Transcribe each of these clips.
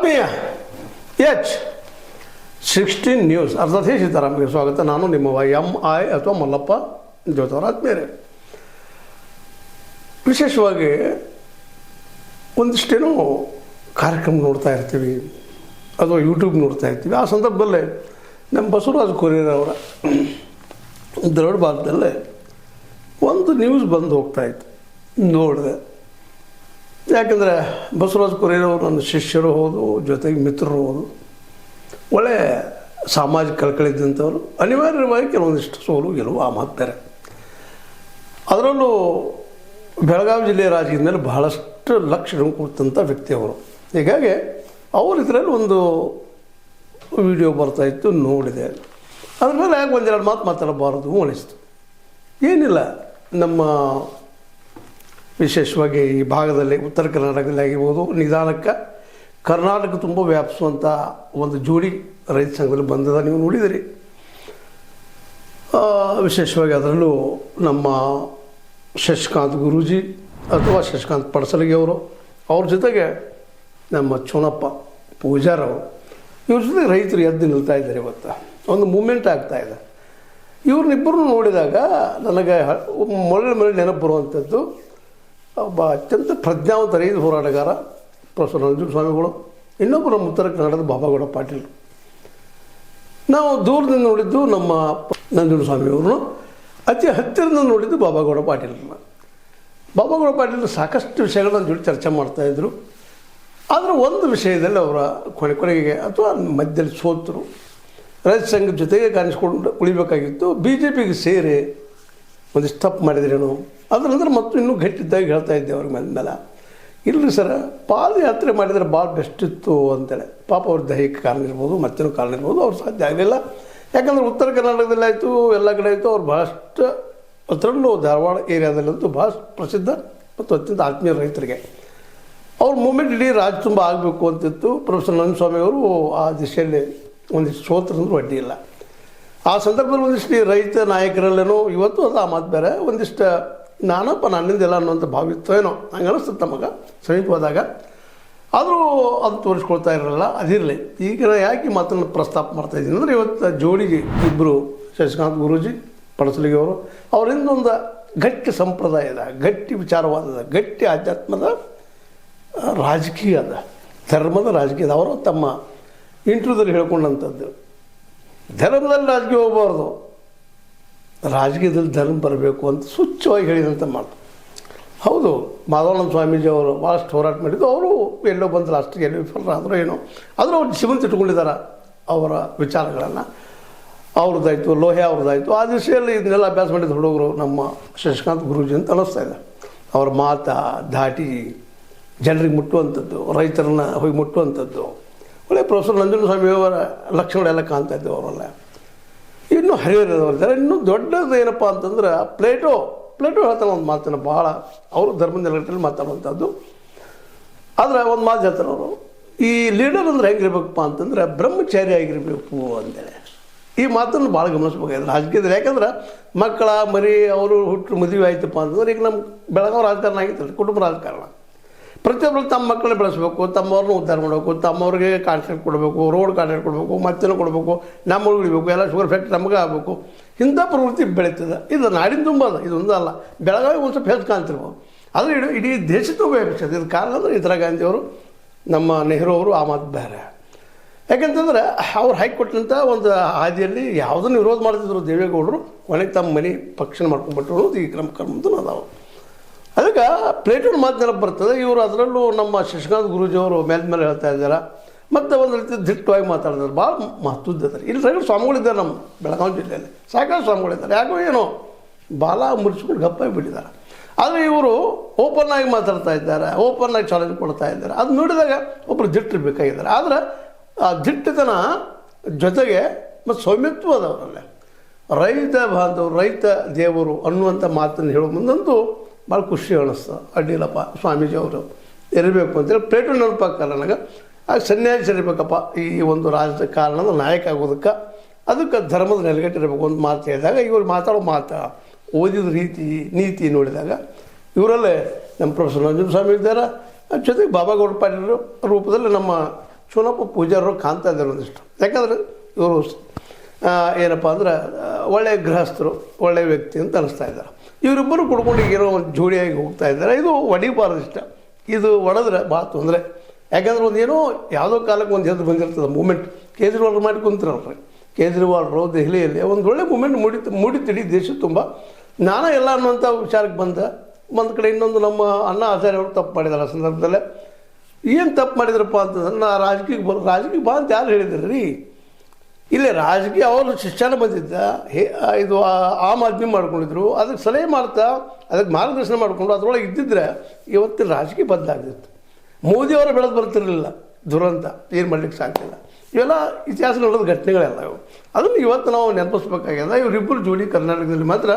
ಆತ್ಮೀಯ H16 news ಅರ್ಧೇ ಸೀತಾರಾಮ್ಗೆ ಸ್ವಾಗತ. ನಾನು ನಿಮ್ಮ MI ಅಥವಾ ಮಲ್ಲಪ್ಪ ಜೋತವರ ಆತ್ಮೀಯರೇ. ವಿಶೇಷವಾಗಿ ಒಂದಿಷ್ಟೇನೋ ಕಾರ್ಯಕ್ರಮ ನೋಡ್ತಾ ಇರ್ತೀವಿ ಅಥವಾ ಯೂಟ್ಯೂಬ್ ನೋಡ್ತಾ ಇರ್ತೀವಿ. ಆ ಸಂದರ್ಭದಲ್ಲೇ ನಮ್ಮ ಬಸವರಾಜ ಕೊರಿಯರವರ ದ್ರವಿಡ ಭಾರತದಲ್ಲೇ ಒಂದು ನ್ಯೂಸ್ ಬಂದು ಹೋಗ್ತಾಯಿತ್ತು, ನೋಡಿದೆ. ಯಾಕೆಂದರೆ ಬಸವರಾಜ ಕೊರಿಯರವರು ನನ್ನ ಶಿಷ್ಯರು ಹೌದು, ಜೊತೆಗೆ ಮಿತ್ರರು ಹೌದು, ಒಳ್ಳೆ ಸಾಮಾಜಿಕ ಕಳಕಳಿದ್ದಂಥವ್ರು. ಅನಿವಾರ್ಯವಾಗಿ ಕೆಲವೊಂದಿಷ್ಟು ಸೋಲು ಗೆಲುವು ಆ ಮಾತು ಬೇರೆ. ಅದರಲ್ಲೂ ಬೆಳಗಾವಿ ಜಿಲ್ಲೆಯ ರಾಜಕೀಯದ ಮೇಲೆ ಬಹಳಷ್ಟು ಲಕ್ಷಣ ಕೊಡ್ತಂಥ ವ್ಯಕ್ತಿ ಅವರು. ಹೀಗಾಗಿ ಅವ್ರ ಇದರಲ್ಲಿ ಒಂದು ವಿಡಿಯೋ ಬರ್ತಾಯಿತ್ತು, ನೋಡಿದೆ. ಅದ್ರ ಮೇಲೆ ಯಾಕೆ ಒಂದೆರಡು ಮಾತು ಮಾತಾಡಬಾರದು ಅನಿಸ್ತು. ಏನಿಲ್ಲ, ನಮ್ಮ ವಿಶೇಷವಾಗಿ ಈ ಭಾಗದಲ್ಲಿ ಉತ್ತರ ಕರ್ನಾಟಕದಲ್ಲಿ ಆಗಿರ್ಬೋದು, ನಿಧಾನಕ್ಕೆ ಕರ್ನಾಟಕ ತುಂಬ ವ್ಯಾಪಿಸುವಂಥ ಒಂದು ಜೋಡಿ ರೈತ ಸಂಘದಲ್ಲಿ ಬಂದದ, ನೀವು ನೋಡಿದಿರಿ. ವಿಶೇಷವಾಗಿ ಅದರಲ್ಲೂ ನಮ್ಮ ಶಶಿಕಾಂತ್ ಗುರೂಜಿ ಅಥವಾ ಶಶಿಕಾಂತ್ ಪಡಸಲಗಿ ಅವರು, ಅವ್ರ ಜೊತೆಗೆ ನಮ್ಮ ಚೋನಪ್ಪ ಪೂಜಾರವರು, ಇವ್ರ ಜೊತೆಗೆ ರೈತರು ಎದ್ದು ನಿಲ್ತಾ ಇದ್ದಾರೆ. ಇವತ್ತು ಒಂದು ಮೂಮೆಂಟ್ ಆಗ್ತಾಯಿದೆ. ಇವ್ರನ್ನಿಬ್ಬರನ್ನು ನೋಡಿದಾಗ ನನಗೆ ಮೊಳ್ಳೆ ನೆನಪು ಬರುವಂಥದ್ದು ಒಬ್ಬ ಅತ್ಯಂತ ಪ್ರಜ್ಞಾವಂತ ರೈತ ಹೋರಾಟಗಾರ ಪ್ರೊಫೆಸರ್ ನಂಜುಂಡಸ್ವಾಮಿಗಳು, ಇನ್ನೊಬ್ಬರು ನಮ್ಮ ಉತ್ತರ ಕನ್ನಡದ ಬಾಬಾಗೌಡ ಪಾಟೀಲ್. ನಾವು ದೂರದಿಂದ ನೋಡಿದ್ದು ನಮ್ಮ ನಂಜುಂಡಸ್ವಾಮಿಯವ್ರನ್ನು, ಅತಿ ಹತ್ತಿರದಿಂದ ನೋಡಿದ್ದು ಬಾಬಾಗೌಡ ಪಾಟೀಲ್ರನ್ನ. ಬಾಬಾಗೌಡ ಪಾಟೀಲ್ ಸಾಕಷ್ಟು ವಿಷಯಗಳನ್ನ ಜೊತೆ ಚರ್ಚೆ ಮಾಡ್ತಾಯಿದ್ರು. ಆದರೆ ಒಂದು ವಿಷಯದಲ್ಲಿ ಅವರ ಕೊನೆಗೆ ಅಥವಾ ಮಧ್ಯದಲ್ಲಿ ಸೋತರು. ರೈತ ಸಂಘದ ಜೊತೆಗೆ ಕಾಣಿಸ್ಕೊಂಡು ಉಳಿಬೇಕಾಗಿತ್ತು. BJPಗೆ ಸೇರಿ ಒಂದಿಷ್ಟು ತಪ್ಪು ಮಾಡಿದ್ರೇನು, ಅದ್ರ ನಂತರ ಮತ್ತು ಇನ್ನೂ ಗಟ್ಟಿದ್ದಾಗಿ ಹೇಳ್ತಾ ಇದ್ದೆ ಅವ್ರಿಗೆ ಮೇಲೆ. ಇಲ್ಲರಿ ಸರ್, ಪಾದಯಾತ್ರೆ ಮಾಡಿದರೆ ಭಾಳ ಬೆಸ್ಟ್ ಇತ್ತು ಅಂತೇಳಿ. ಪಾಪ ಅವ್ರ ದೈಹಿಕ ಕಾರಣ ಇರ್ಬೋದು, ಮತ್ತೇನೋ ಕಾರಣ ಇರ್ಬೋದು, ಅವ್ರು ಸಾಧ್ಯ ಆಗಲಿಲ್ಲ. ಯಾಕಂದರೆ ಉತ್ತರ ಕರ್ನಾಟಕದಲ್ಲಿ ಆಯಿತು, ಎಲ್ಲ ಕಡೆ ಆಯಿತು. ಅವ್ರು ಭಾಳಷ್ಟು, ಅದರಲ್ಲೂ ಧಾರವಾಡ ಏರಿಯಾದಲ್ಲಂತೂ ಭಾಳ ಪ್ರಸಿದ್ಧ ಮತ್ತು ಅತ್ಯಂತ ಆತ್ಮೀಯ ರೈತರಿಗೆ. ಅವ್ರ ಮೂಮೆಂಟ್ ಇಡೀ ರಾಜ್ಯ ತುಂಬ ಆಗಬೇಕು ಅಂತಿತ್ತು. ಪ್ರೊಫೆಸರ್ ನಂಜುಂಡಸ್ವಾಮಿಯವರು ಆ ದಿಶೆಯಲ್ಲಿ ಒಂದಿಷ್ಟು ಸೋತ್ರಂದ್ರೂ ಅಡ್ಡಿ ಇಲ್ಲ. ಆ ಸಂದರ್ಭದಲ್ಲಿ ಒಂದಿಷ್ಟು ರೈತ ನಾಯಕರಲ್ಲೇನೋ ಇವತ್ತು ಅದು ಆ ಮಾತು ಬೇರೆ, ಒಂದಿಷ್ಟು ನಾನಪ್ಪ ನನ್ನಿಂದೆಲ್ಲ ಅನ್ನೋಂಥ ಭಾವಿತ್ತು ಏನೋ ಹಂಗೆ ಅನಿಸ್ತದೆ ನಮಗೆ ಸಮೀಪವಾದಾಗ. ಆದರೂ ಅದು ತೋರಿಸ್ಕೊಳ್ತಾ ಇರಲಿಲ್ಲ. ಅದಿರಲಿ, ಈಗ ಯಾಕೆ ಮಾತನ್ನು ಪ್ರಸ್ತಾಪ ಮಾಡ್ತಾಯಿದ್ದೀನಿ ಅಂದರೆ, ಇವತ್ತು ಜೋಡಿಗೆ ಇಬ್ಬರು ಶಶಿಕಾಂತ್ ಗುರೂಜಿ ಪಡಸಲಿಗೆ ಅವರು, ಅವರಿಂದ ಒಂದು ಗಟ್ಟಿ ಸಂಪ್ರದಾಯದ, ಗಟ್ಟಿ ವಿಚಾರವಾದದ, ಗಟ್ಟಿ ಆಧ್ಯಾತ್ಮದ ರಾಜಕೀಯದ, ಧರ್ಮದ ರಾಜಕೀಯದ. ಅವರು ತಮ್ಮ ಇಂಟರ್ವ್ಯೂದಲ್ಲಿ ಹೇಳ್ಕೊಂಡಂಥದ್ದು, ಧರ್ಮದಲ್ಲಿ ರಾಜಕೀಯ ಹೋಗಬಾರ್ದು, ರಾಜಕೀಯದಲ್ಲಿ ಧರ್ಮ ಬರಬೇಕು ಅಂತ ಸ್ವಚ್ಛವಾಗಿ ಹೇಳಿದಂಥ ಮಾತು. ಹೌದು, ಮಾಧವಾನಂದ ಸ್ವಾಮೀಜಿ ಅವರು ಭಾಳಷ್ಟು ಹೋರಾಟ ಮಾಡಿದ್ದು. ಅವರು ಎಲ್ಲೋ ಬಂದು ಲಾಸ್ಟಿಗೆ ಎಲ್ಲೋ ವಿಫಲರಾದರೂ ಏನೋ, ಆದರೂ ಅವ್ರು ಜೀವಂತ ಇಟ್ಕೊಂಡಿದ್ದಾರೆ ಅವರ ವಿಚಾರಗಳನ್ನು. ಅವ್ರದ್ದಾಯಿತು, ಲೋಹೆ ಅವ್ರದ್ದಾಯಿತು. ಆ ದಿಶೆಯಲ್ಲಿ ಇದನ್ನೆಲ್ಲ ಅಭ್ಯಾಸ ಮಾಡಿದ ಹುಡುಗರು ನಮ್ಮ ಶಶಿಕಾಂತ್ ಗುರೂಜಿ ಅಂತ ಅನ್ನಿಸ್ತಾ ಇದೆ. ಅವ್ರ ಮಾತು ಧಾಟಿ ಜನರಿಗೆ ಮುಟ್ಟುವಂಥದ್ದು, ರೈತರನ್ನ ಹೋಗಿ ಮುಟ್ಟುವಂಥದ್ದು, ಒಳ್ಳೆ ಪ್ರೊಫೆಸರ್ ನಂಜುಂಡಸ್ವಾಮಿಯವರ ಲಕ್ಷಣಗಳೆಲ್ಲ ಕಾಣ್ತಾ ಇದ್ದವು ಅವರೆಲ್ಲ. ಇನ್ನೂ ಹರಿಹರದವರಿದ್ದಾರೆ. ಇನ್ನೂ ದೊಡ್ಡದು ಏನಪ್ಪ ಅಂತಂದ್ರೆ ಪ್ಲೇಟೋ ಹೇಳ್ತಾನೆ ಒಂದು ಮಾತನ್ನು, ಭಾಳ ಅವರು ಧರ್ಮದ ನೆಲೆಗಟ್ಟಲ್ಲಿ ಮಾತಾಡುವಂಥದ್ದು. ಆದರೆ ಒಂದು ಮಾತು ಹೇಳ್ತಾರೆ ಅವರು, ಈ ಲೀಡರ್ ಅಂದ್ರೆ ಹೆಂಗಿರ್ಬೇಕಪ್ಪ ಅಂತಂದ್ರೆ ಬ್ರಹ್ಮಚಾರಿ ಆಗಿರಬೇಕು ಅಂತೇಳಿ. ಈ ಮಾತನ್ನು ಭಾಳ ಗಮನಿಸ್ಬೇಕಾಗಿದೆ ರಾಜಕೀಯದಲ್ಲಿ. ಯಾಕಂದ್ರೆ ಮಕ್ಕಳ ಮರಿ ಅವರು ಹುಟ್ಟು ಮದುವೆ ಆಯ್ತಪ್ಪ ಅಂತಂದ್ರೆ, ಈಗ ನಮ್ಮ ಬೆಳಗಾವಿ ರಾಜಕಾರಣ ಆಗಿತ್ತಲ್ಲ, ಕುಟುಂಬ ರಾಜಕಾರಣ. ಪ್ರತಿಯೊಬ್ಬರು ತಮ್ಮ ಮಕ್ಕಳನ್ನ ಬೆಳೆಸಬೇಕು, ತಮ್ಮವ್ರನ್ನ ಉದ್ಧಾರ ಮಾಡಬೇಕು, ತಮ್ಮವ್ರಿಗೆ ಕಾಂಟ್ರಾಕ್ಟ್ ಕೊಡಬೇಕು, ರೋಡ್ ಕಾಂಟ್ರಾಕ್ಟ್ ಕೊಡಬೇಕು, ಮತ್ತೇನೋ ಕೊಡಬೇಕು, ನಮ್ಮ ಉಳಿಬೇಕು, ಎಲ್ಲ ಶುಗರ್ ಫ್ಯಾಕ್ಟ್ರಿ ನಮಗೆ ಆಗಬೇಕು. ಇಂಥ ಪ್ರವೃತ್ತಿ ಬೆಳೀತದೆ. ಇದು ನಾಡಿನ ತುಂಬ ಅದ, ಇದೊಂದು ಅಲ್ಲ. ಬೆಳಗಾವಿ ಒಂದು ಸ್ವಲ್ಪ ಹೆಚ್ಚು ಕಾಣ್ತಿರ್ಬೋದು, ಆದರೆ ಇಡೀ ದೇಶ ತುಂಬ ವ್ಯಾಪಿಸ್ತದೆ. ಇದು ಕಾರಣ ಅಂದರೆ ಇಂದಿರಾ ಗಾಂಧಿಯವರು, ನಮ್ಮ ನೆಹರು ಅವರು ಆ ಮಾತು ಬೇರೆ. ಯಾಕೆಂತಂದ್ರೆ ಅವ್ರು ಹಾಕಿಕೊಟ್ಟಂಥ ಒಂದು ಹಾದಿಯಲ್ಲಿ ಯಾವುದನ್ನು ವಿರೋಧ ಮಾಡ್ತಿದ್ರು ದೇವೇಗೌಡರು, ಕೊನೆಗೆ ತಮ್ಮ ಮನೆ ಪಕ್ಷನ ಮಾಡ್ಕೊಂಡ್ಬಿಟ್ಟರು. ಈ ಕ್ರಮದ್ದು ಅದಾವು. ಅದಕ್ಕೆ ಪ್ಲೇಟೋನ್ ಮಾತು ನೆನಪು ಬರ್ತದೆ. ಇವರು ಅದರಲ್ಲೂ ನಮ್ಮ ಶಶಿಕಾಂತ್ ಗುರೂಜಿಯವರು ಮೇಲೆ ಹೇಳ್ತಾ ಇದ್ದಾರೆ. ಮತ್ತು ಒಂದು ರೀತಿ ದಿಟ್ಟವಾಗಿ ಮಾತಾಡ್ತಾರೆ, ಭಾಳ ಮಹತ್ವದ್ದಿದ್ದಾರೆ. ಇಲ್ಲಿ ರೈತ ಸ್ವಾಮಿಗಳಿದ್ದಾರೆ ನಮ್ಮ ಬೆಳಗಾವಿ ಜಿಲ್ಲೆಯಲ್ಲಿ, ಸಾಕಷ್ಟು ಸ್ವಾಮಿಗಳಿದ್ದಾರೆ. ಯಾಕೋ ಏನೋ ಬಾಲ ಮುರಿಸ್ಕೊಂಡು ಗಪ್ಪಾಗಿ ಬಿಟ್ಟಿದ್ದಾರೆ. ಆದರೆ ಇವರು ಓಪನ್ ಆಗಿ ಮಾತಾಡ್ತಾ ಇದ್ದಾರೆ, ಓಪನ್ ಆಗಿ ಚಾಲೆಂಜ್ ಕೊಡ್ತಾ ಇದ್ದಾರೆ. ಅದು ನೋಡಿದಾಗ ಒಬ್ಬರು ದಿಟ್ಟರು ಬೇಕಾಗಿದ್ದಾರೆ. ಆದರೆ ಆ ದಿಟ್ಟತನ ಜೊತೆಗೆ ಮತ್ತು ಸೌಮ್ಯತ್ವ ಅದವರಲ್ಲೇ ರೈತ ಬಾಂಧವರು, ರೈತ ದೇವರು ಅನ್ನುವಂಥ ಮಾತನ್ನು ಹೇಳೋ ಮುಂದಂತೂ ಭಾಳ ಖುಷಿ ಅನ್ನಿಸ್ತು. ಅಡ್ಡಿಲ್ಲಪ್ಪ, ಸ್ವಾಮೀಜಿ ಅವರು ಇರಬೇಕು ಅಂತೇಳಿ ಪ್ಲೇಟು ನೆನಪಾಗಲ್ಲ ನನಗೆ. ಆಗ ಸನ್ಯಾಸಿ ಇರಬೇಕಪ್ಪ ಈ ಒಂದು ರಾಜಕಾರಣದ ನಾಯಕ ಆಗೋದಕ್ಕೆ. ಅದಕ್ಕೆ ಧರ್ಮದ ನೆಲೆಗಟ್ಟಿರಬೇಕು ಒಂದು ಮಾತು ಹೇಳಿದಾಗ, ಇವರು ಮಾತಾಡೋ ಮಾತು, ಓದಿದ ರೀತಿ ನೀತಿ ನೋಡಿದಾಗ ಇವರಲ್ಲೇ ನಮ್ಮ ಪ್ರೊಫೆಸರ್ ನಂಜುಂಡಸ್ವಾಮಿ ಇದ್ದಾರೆ, ಜೊತೆಗೆ ಬಾಬಾಗೌಡ ಪಾಟೀಲ್ ರೂಪದಲ್ಲಿ ನಮ್ಮ ಚುನಪ್ಪ ಪೂಜಾರರು ಕಾಣ್ತಾ ಇದ್ದಾರೆ ಒಂದಿಷ್ಟು. ಯಾಕಂದ್ರೆ ಇವರು ಏನಪ್ಪ ಅಂದ್ರೆ ಒಳ್ಳೆಯ ಗೃಹಸ್ಥರು, ಒಳ್ಳೆಯ ವ್ಯಕ್ತಿ ಅಂತ ಅನಿಸ್ತಾ ಇದ್ದಾರೆ. ಇವರಿಬ್ಬರು ಕುಡ್ಕೊಂಡು ಏನೋ ಒಂದು ಜೋಡಿಯಾಗಿ ಹೋಗ್ತಾ ಇದ್ದಾರೆ. ಇದು ಹೊಡಿಬಾರ್ದು ಇಷ್ಟ, ಇದು ಹೊಡೆದ್ರೆ ಭಾಳ ತೊಂದರೆ. ಯಾಕಂದ್ರೆ ಒಂದು ಏನೋ ಯಾವುದೋ ಕಾಲಕ್ಕೆ ಒಂದು ಎದ್ದು ಬಂದಿರ್ತದೆ ಮೂಮೆಂಟ್. ಕೇಜ್ರಿವಾಲ್ ಮಾಡಿ ಕುಂತಿರಲ್ರಿ, ಕೇಜ್ರಿವಾಲ್ರು ದೆಹಲಿಯಲ್ಲಿ ಒಂದು ಒಳ್ಳೆ ಮೂಮೆಂಟ್ ಮೂಡಿತಿಡಿ ದೇಶ ತುಂಬ. ನಾನಾ ಎಲ್ಲ ಅನ್ನುವಂಥ ವಿಚಾರಕ್ಕೆ ಒಂದು ಕಡೆ ಇನ್ನೊಂದು ನಮ್ಮ ಅಣ್ಣಾ ಹಜಾರೆ ಅವರು ತಪ್ಪು ಮಾಡಿದ್ದಾರೆ. ಆ ಸಂದರ್ಭದಲ್ಲೇ ಏನು ತಪ್ಪು ಮಾಡಿದ್ರಪ್ಪ ಅಂತಂದ್ರೆ, ನಾ ರಾಜಕೀಯಕ್ಕೆ ಬಾ ಅಂತ ಯಾರು ಹೇಳಿದ್ರು ರೀ? ಇಲ್ಲೇ ರಾಜಕೀಯ ಅವರು ಶಿಕ್ಷಣ ಬಂದಿದ್ದ, ಇದು ಆಮ್ ಆದ್ಮಿ ಮಾಡ್ಕೊಂಡಿದ್ರು, ಅದಕ್ಕೆ ಸಲಹೆ ಮಾಡ್ತಾ ಅದಕ್ಕೆ ಮಾರ್ಗದರ್ಶನ ಮಾಡಿಕೊಂಡು ಅದರೊಳಗೆ ಇದ್ದಿದ್ರೆ ಇವತ್ತಿನ ರಾಜಕೀಯ ಬದಲಾಗ್ತಿತ್ತು. ಮೋದಿಯವರು ಬೆಳೆದು ಬರ್ತಿರಲಿಲ್ಲ, ದುರಂತ ಏನು ಮಾಡ್ಲಿಕ್ಕೆ ಸಾಧ್ಯಲ್ಲ. ಇವೆಲ್ಲ ಇತಿಹಾಸ ನೋಡೋದು ಘಟನೆಗಳೆಲ್ಲ ಇವು. ಅದನ್ನು ಇವತ್ತು ನಾವು ನೆನಪಿಸ್ಬೇಕಾಗ್ಯದ. ಇವರಿಬ್ಬರು ಜೋಡಿ ಕರ್ನಾಟಕದಲ್ಲಿ ಮಾತ್ರ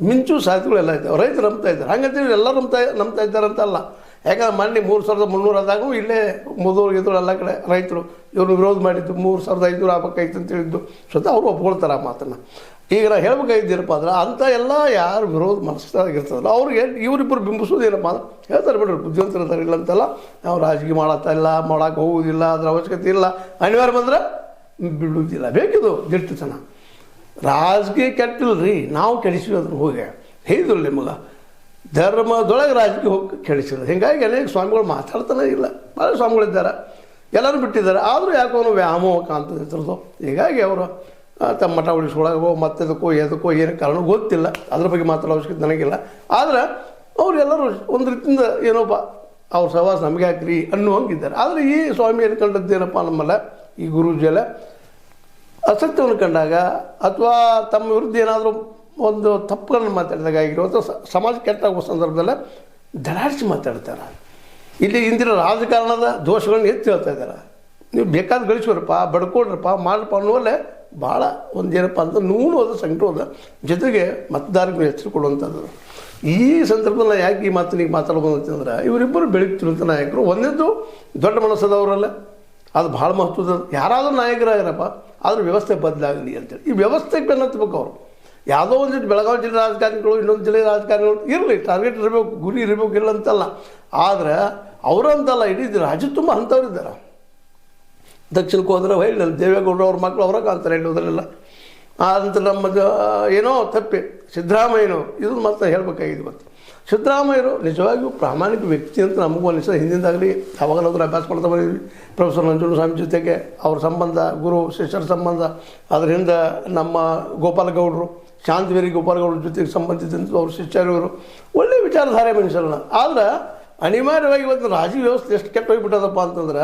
ಮಿಂಚು ಸಾಧ್ಯತೆಗಳೆಲ್ಲ ಇದ್ದಾವೆ. ರೈತರು ನಂಬ್ತಾ ಇದ್ದಾರೆ. ಹಂಗಂತೇಳಿ ಎಲ್ಲರೂ ನಂಬ್ತಾ ಇದ್ದಾರೆ ಅಂತ ಅಲ್ಲ. ಯಾಕಂದ್ರೆ ಮೊನ್ನೆ 3,300 ಆದಾಗೂ ಇಲ್ಲೇ ಮುದೋರ್ಗಿದ್ರು ಎಲ್ಲ ಕಡೆ ರೈತರು ಇವ್ರನ್ನ ವಿರೋಧ ಮಾಡಿದ್ದು 3,500 ಆಗ್ಬೇಕಾಯ್ತು ಅಂತ ಹೇಳಿದ್ದು ಸ್ವತಃ ಅವರು ಒಪ್ಕೊಳ್ತಾರೆ ಆ ಮಾತನ್ನು. ಈಗ ನಾವು ಹೇಳ್ಬೇಕಾಗಿದ್ದೀರಪ್ಪ ಅಂದ್ರೆ ಅಂಥ ಎಲ್ಲ ಯಾರು ವಿರೋಧ ಮನಸ್ಸಾಗಿರ್ತದಲ್ಲ ಅವ್ರಿಗೆ ಇವರಿಬ್ಬರು ಬಿಂಬಿಸೋದು ಏನಪ್ಪ ಅಂದ್ರೆ ಹೇಳ್ತಾರೆ, ಬಿಡ್ರಿ ಬುದ್ಧಿವಂತರಿರ್ತಾರೆ, ಇಲ್ಲ ಅಂತಲ್ಲ, ನಾವು ರಾಜಕೀಯ ಮಾಡೋಕ್ಕೆ ಹೋಗೋದಿಲ್ಲ, ಅದರ ಅವಶ್ಯಕತೆ ಇಲ್ಲ, ಅನಿವಾರ್ಯ ಬಂದ್ರೆ ಬಿಡುವುದಿಲ್ಲ. ಬೇಕಿದು ದಿಟ್ಟತನ. ರಾಜಕೀಯ ಕೆಟ್ಟಿಲ್ಲ ರೀ, ನಾವು ಕೆಡಿಸಿವಿ ಅದನ್ನು ಹೋಗಿ ಹೇಳಿದ್ರು ನಿಮಗೆ. ಧರ್ಮದೊಳಗೆ ರಾಜಕೀಯ ಹೋಗಿ ಕೆಡಿಸಿಲ್ಲ. ಹೀಗಾಗಿ ಅನೇಕ ಸ್ವಾಮಿಗಳು ಮಾತಾಡ್ತಾನೆ ಇಲ್ಲ, ಭಾಳ ಸ್ವಾಮಿಗಳಿದ್ದಾರೆ, ಎಲ್ಲರೂ ಬಿಟ್ಟಿದ್ದಾರೆ. ಆದರೂ ಯಾಕೋ ಅವನು ವ್ಯಾಮೋಹ ಕಾಣ್ತದೆ ಇದ್ರದ್ದು. ಹೀಗಾಗಿ ಅವರು ತಮ್ಮ ಮಠ ಉಳಿಸ್ಕೊಳಗೋ ಮತ್ತೆದಕ್ಕೋ ಎದಕ್ಕೋ ಏನು ಕಾರಣ ಗೊತ್ತಿಲ್ಲ, ಅದ್ರ ಬಗ್ಗೆ ಮಾತಾಡೋ ಅವಶ್ಯಕತೆ ನನಗಿಲ್ಲ. ಆದರೆ ಅವರೆಲ್ಲರೂ ಒಂದು ರೀತಿಯಿಂದ ಏನೋಪ್ಪ ಅವ್ರ ಸಹವಾಸ ನಮಗೆ ಹಾಕ್ರಿ ಅನ್ನುವಂಗಿದ್ದಾರೆ. ಆದರೆ ಈ ಸ್ವಾಮಿ ಏನು ಕಂಡದ್ದೇನಪ್ಪ ನಮ್ಮಲ್ಲ, ಈ ಗುರೂಜಿಯಲ್ಲ ಅಸತ್ಯವನ್ನು ಕಂಡಾಗ ಅಥವಾ ತಮ್ಮ ವಿರುದ್ಧ ಏನಾದರೂ ಒಂದು ತಪ್ಪುಗಳನ್ನು ಮಾತಾಡಿದಾಗ ಆಗಿರೋ ಅಥವಾ ಸಮಾಜ ಕೆಟ್ಟಾಗುವ ಸಂದರ್ಭದಲ್ಲೇ ದಡಾಡಿಸಿ ಮಾತಾಡ್ತಾರೆ. ಇಲ್ಲಿ ಇಂದಿನ ರಾಜಕಾರಣದ ದೋಷಗಳನ್ನ ಎತ್ತಿ ಹೇಳ್ತಾ ಇದ್ದಾರೆ. ನೀವು ಬೇಕಾದ ಗಳಿಸ್ಕೊಡ್ರಪ್ಪ, ಬಡ್ಕೊಡ್ರಪ್ಪ, ಮಾಡಪ್ಪ ಅನ್ನುವಲ್ಲೇ ಭಾಳ ಒಂದೇನಪ್ಪ ಅಂತ ನೂನೋದ ಸಂಕಟೋದ ಜೊತೆಗೆ ಮತದಾರರಿಗೆ ಎಚ್ಚರ ಕೊಡುವಂಥದ್ದು. ಈ ಸಂದರ್ಭದಲ್ಲಿ ಯಾಕೆ ಈ ಮಾತನಿಗೆ ಮಾತಾಡ್ಬೋದು ಅಂತಂದ್ರೆ, ಇವರಿಬ್ಬರು ಬೆಳಗ್ತಿರುವಂಥ ನಾಯಕರು ಒಂದೇದ್ದು ದೊಡ್ಡ ಮನಸ್ಸದವರಲ್ಲ, ಅದು ಭಾಳ ಮಹತ್ವದ. ಯಾರಾದರೂ ನಾಯಕರಾಗಿರಪ್ಪ, ಆದರೂ ವ್ಯವಸ್ಥೆ ಬದಲಾಗಲಿ ಅಂತೇಳಿ ಈ ವ್ಯವಸ್ಥೆಗೆ ಬೆನ್ನತ್ತಬೇಕು. ಅವರು ಯಾವುದೋ ಒಂದು ಬೆಳಗಾವಿ ಜಿಲ್ಲೆ ರಾಜಕಾರಣಿಗಳು, ಇನ್ನೊಂದು ಜಿಲ್ಲೆ ರಾಜಕಾರಣಿಗಳು ಇರಲಿ, ಟಾರ್ಗೆಟ್ ಇರಬೇಕು, ಗುರಿ ಇರಬೇಕು, ಇಲ್ಲ ಅಂತಲ್ಲ. ಆದರೆ ಅವರಂತಲ್ಲ, ಇಡೀ ರಾಜ್ಯ ತುಂಬ ಅಂಥವ್ರಿದ್ದಾರೆ. ದಕ್ಷಿಣಕ್ಕೆ ಹೋದ್ರೆ ಹೇಳಿ ದೇವೇಗೌಡರು ಅವ್ರ ಮಕ್ಕಳು ಅವರ ಕಾಣ್ತಾರೆ, ಹೇಳಿ ಹೋದ್ರೆಲ್ಲ. ಅಂತ ನಮ್ಮ ಏನೋ ತಪ್ಪಿ ಸಿದ್ದರಾಮಯ್ಯನೋ ಇದನ್ನು ಮತ್ತೆ ಹೇಳಬೇಕಾಗಿದೆ. ಇವತ್ತು ಸಿದ್ದರಾಮಯ್ಯರು ನಿಜವಾಗಿಯೂ ಪ್ರಾಮಾಣಿಕ ವ್ಯಕ್ತಿ ಅಂತ ನಮಗೂ ಅನಿಸ್ತದೆ. ಹಿಂದಿಂದಾಗಲಿ ಯಾವಾಗಲಾದರೂ ಅಭ್ಯಾಸ ಮಾಡ್ತಾ ಬಂದಿದ್ವಿ. ಪ್ರೊಫೆಸರ್ ನಂಜುಂಡಸ್ವಾಮಿ ಜೊತೆಗೆ ಅವ್ರ ಸಂಬಂಧ, ಗುರು ಶಿಷ್ಯರ ಸಂಬಂಧ, ಅದರಿಂದ ನಮ್ಮ ಗೋಪಾಲಗೌಡರು, ಶಾಂತವೇರಿ ಗೋಪಾಲಗೌಡರ ಜೊತೆಗೆ ಸಂಬಂಧಿಸಿದಂಥ ಅವ್ರ ಶಿಷ್ಯರು ಒಳ್ಳೆಯ ವಿಚಾರಧಾರೆ ಮನುಷ್ಯರನ್ನ. ಆದರೆ ಅನಿವಾರ್ಯವಾಗಿ ಇವತ್ತು ರಾಜಕೀಯ ವ್ಯವಸ್ಥೆ ಎಷ್ಟು ಕೆಟ್ಟ ಹೋಗಿಬಿಟ್ಟದಪ್ಪ ಅಂತಂದ್ರೆ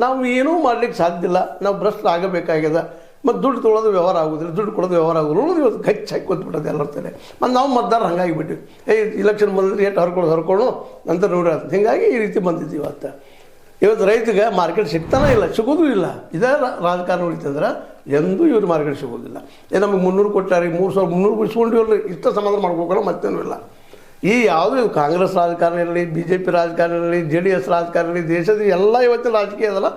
ನಾವು ಏನೂ ಮಾಡ್ಲಿಕ್ಕೆ ಸಾಧ್ಯ ಇಲ್ಲ, ನಾವು ಭ್ರಷ್ಟ ಆಗಬೇಕಾಗ್ಯದ. ಮತ್ತು ದುಡ್ಡು ತೊಗೊಳೋದು ವ್ಯವಹಾರ ಆಗೋದಿಲ್ಲ, ದುಡ್ಡು ಕೊಡೋದು ವ್ಯವಹಾರ ಆಗೋದು ಇವತ್ತು ಗಚ್ಚ ಹಾಕಿ ಕೊಟ್ಬಿಟ್ಟದೆ ಎಲ್ಲರ್ತೇನೆ. ಮತ್ತು ನಾವು ಮತದಾರ ಹಂಗಾಗಿಬಿಟ್ಟಿವಿ. ಇಲೆಕ್ಷನ್ ಬಂದರೆ ಎಷ್ಟು ಹರ್ಕೊಂಡು ನಂತರ ನೋಡಿ ಹೀಗಾಗಿ ಈ ರೀತಿ ಬಂದಿದ್ದೀವಿ. ಇವತ್ತು ರೈತಗೆ ಮಾರ್ಕೆಟ್ ಸಿಗ್ತಾನೆ ಇಲ್ಲ, ಸಿಗೋದು ಇಲ್ಲ. ಇದೇ ರಾಜಕಾರಣ ಉಳಿತಂದ್ರೆ ಎಂದೂ ಇವ್ರು ಮಾರ್ಕೆಟ್ ಸಿಗೋದಿಲ್ಲ. ನಮಗೆ 300 ಕೊಟ್ಟಾರೆ, 3,300 ಬಿಡಿಸ್ಕೊಂಡು ಇಷ್ಟ ಸಮಾಧಾನ ಮಾಡ್ಕೋಣ, ಮತ್ತೇನೂ ಇಲ್ಲ. ಈ ಯಾವುದೂ ಕಾಂಗ್ರೆಸ್ ರಾಜಕಾರಣ ಇರಲಿ, BJP ರಾಜಕಾರಣ ಇರಲಿ, JDS ರಾಜಕಾರಣ ಇರಲಿ, ದೇಶದ ಎಲ್ಲ ಇವತ್ತಿನ ರಾಜಕೀಯ ಅದಲ್ಲ,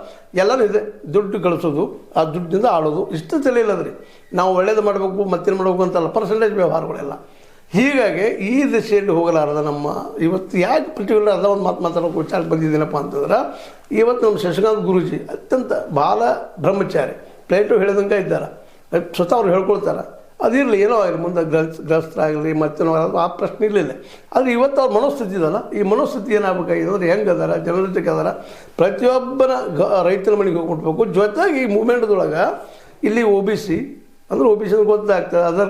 ಎಲ್ಲನೂ ಇದೆ. ದುಡ್ಡು ಗಳಿಸೋದು, ಆ ದುಡ್ಡಿಂದ ಆಡೋದು, ಇಷ್ಟು ತಿಳಿಯಿಲ್ಲದ್ರಿ. ನಾವು ಒಳ್ಳೇದು ಮಾಡಬೇಕು, ಮತ್ತೇನು ಮಾಡಬೇಕು ಅಂತಲ್ಲ, ಪರ್ಸೆಂಟೇಜ್ ವ್ಯವಹಾರಗಳೆಲ್ಲ. ಹೀಗಾಗಿ ಈ ದಿಶೆಯಲ್ಲಿ ಹೋಗಲಾರದ ನಮ್ಮ ಇವತ್ತು ಯಾಕೆ ಪರ್ಟಿಕ್ಯುಲರ್ ಅದ ಒಂದು ಮಾತಾಡೋಕೆ ವಿಚಾರಕ್ಕೆ ಬಂದಿದ್ದೀನಪ್ಪ ಅಂತಂದ್ರೆ, ಇವತ್ತು ನಮ್ಮ ಶಶಿಕಾಂತ್ ಗುರೂಜಿ ಅತ್ಯಂತ ಭಾಳ ಬ್ರಹ್ಮಚಾರಿ, ಪ್ಲೇಟು ಹೇಳಿದಂಗೆ ಇದ್ದಾರೆ. ಸ್ವತಃ ಅವ್ರು ಹೇಳ್ಕೊಳ್ತಾರೆ. ಅದಿರಲಿ, ಏನೋ ಆಗಲಿ, ಮುಂದೆ ಗ್ರಸ್ತರಾಗಲಿ ಮತ್ತೇನೋ ಆ ಪ್ರಶ್ನೆ ಇರಲಿಲ್ಲ. ಆದರೆ ಇವತ್ತು ಅವ್ರ ಮನೋಸ್ಥಿತಿ ಇದಲ್ಲ, ಈ ಮನೋಸ್ಥಿತಿ ಏನಾಗಬೇಕಾಗಿದೆ ಅಂದರೆ ಹೆಂಗೆ ಅದಾರ, ಜನರ ಜೊತೆಗೆ ಅದಾರ, ಪ್ರತಿಯೊಬ್ಬನ ರೈತರ ಮನೆಗೆ ಹೋಗ್ಬಿಡ್ಬೇಕು. ಜೊತೆಗೆ ಈ ಮೂಮೆಂಟ್ದೊಳಗೆ ಇಲ್ಲಿ OBC ಅಂದರೆ OBC ಗೊತ್ತಾಗ್ತದೆ. ಅದರ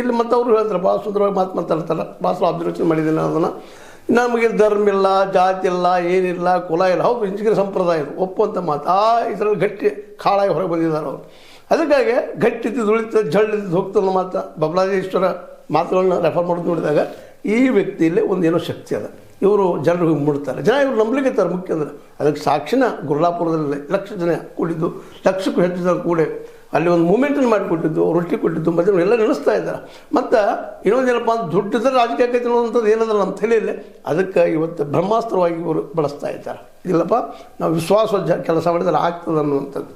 ಇಲ್ಲಿ ಮತ್ತು ಅವರು ಹೇಳ್ತಾರೆ, ಭಾಳ ಸುಂದರವಾಗಿ ಮಾತಾಡ್ತಾರೆ, ಭಾಳ ಅಬ್ಸರ್ವೇಷನ್ ಮಾಡಿದ್ದೀನಿ ಅದನ್ನು. ನಮಗೆ ಧರ್ಮ ಇಲ್ಲ, ಜಾತಿ ಇಲ್ಲ, ಏನಿಲ್ಲ, ಕುಲ ಇಲ್ಲ. ಹೌದು, ಇಂಜಿನಿಯರ್ ಸಂಪ್ರದಾಯ ಒಪ್ಪುವಂಥ ಮಾತು. ಇದರಲ್ಲಿ ಗಟ್ಟಿ ಕಾಳಾಗಿ ಹೊರಗೆ ಬಂದಿದ್ದಾರೆ ಅವರು. ಅದಕ್ಕಾಗಿ ಗಟ್ಟಿದ್ದು ಉಳಿತದೆ, ಜಳ್ಳಿದ್ದು ಹೋಗ್ತದೆ ಮಾತು. ಬಬಲಾದೇಶ್ವರ ಮಾತುಗಳನ್ನ ರೆಫರ್ ಮಾಡೋದು ನೋಡಿದಾಗ ಈ ವ್ಯಕ್ತಿಯಲ್ಲಿ ಒಂದು ಏನೋ ಶಕ್ತಿ ಅದ. ಇವರು ಜನರಿಗೆ ಮುಡ್ತಾರೆ, ಜನ ಇವರು ನಂಬಲಿಕ್ಕೆತ್ತಾರೆ. ಮುಖ್ಯ ಅಂದರೆ ಅದಕ್ಕೆ ಸಾಕ್ಷಿನ ಗುರ್ಲಾಪುರದಲ್ಲಿ 1,00,000 ಜನ ಕೂಡಿದ್ದು, 1,00,000ಕ್ಕೂ ಹೆಚ್ಚು ಜನ ಕೂಡ ಅಲ್ಲಿ ಒಂದು ಮೂಮೆಂಟನ್ನು ಮಾಡಿಕೊಟ್ಟಿದ್ದು, ರೊಟ್ಟಿ ಕೊಟ್ಟಿದ್ದು, ಮತ್ತು ಎಲ್ಲ ನೆನೆಸ್ತಾ ಇದ್ದಾರೆ. ಮತ್ತು ಇನ್ನೊಂದೇನಪ್ಪ ಅಂತ ದುಡ್ಡಿದ್ರೆ ರಾಜಕೀಯ ಆಕೈತೆ ಅನ್ನೋದಂಥದ್ದು ಏನಂದ್ರೆ ನಮ್ಮ ತಲೆಯಲ್ಲಿ, ಅದಕ್ಕೆ ಇವತ್ತು ಬ್ರಹ್ಮಾಸ್ತ್ರವಾಗಿ ಇವರು ಬಳಸ್ತಾ ಇದ್ದಾರೆ. ಇಲ್ಲಪ್ಪ ನಾವು ವಿಶ್ವಾಸ ಕೆಲಸ ಮಾಡಿದ್ರೆ ಆಗ್ತದೆ ಅನ್ನುವಂಥದ್ದು.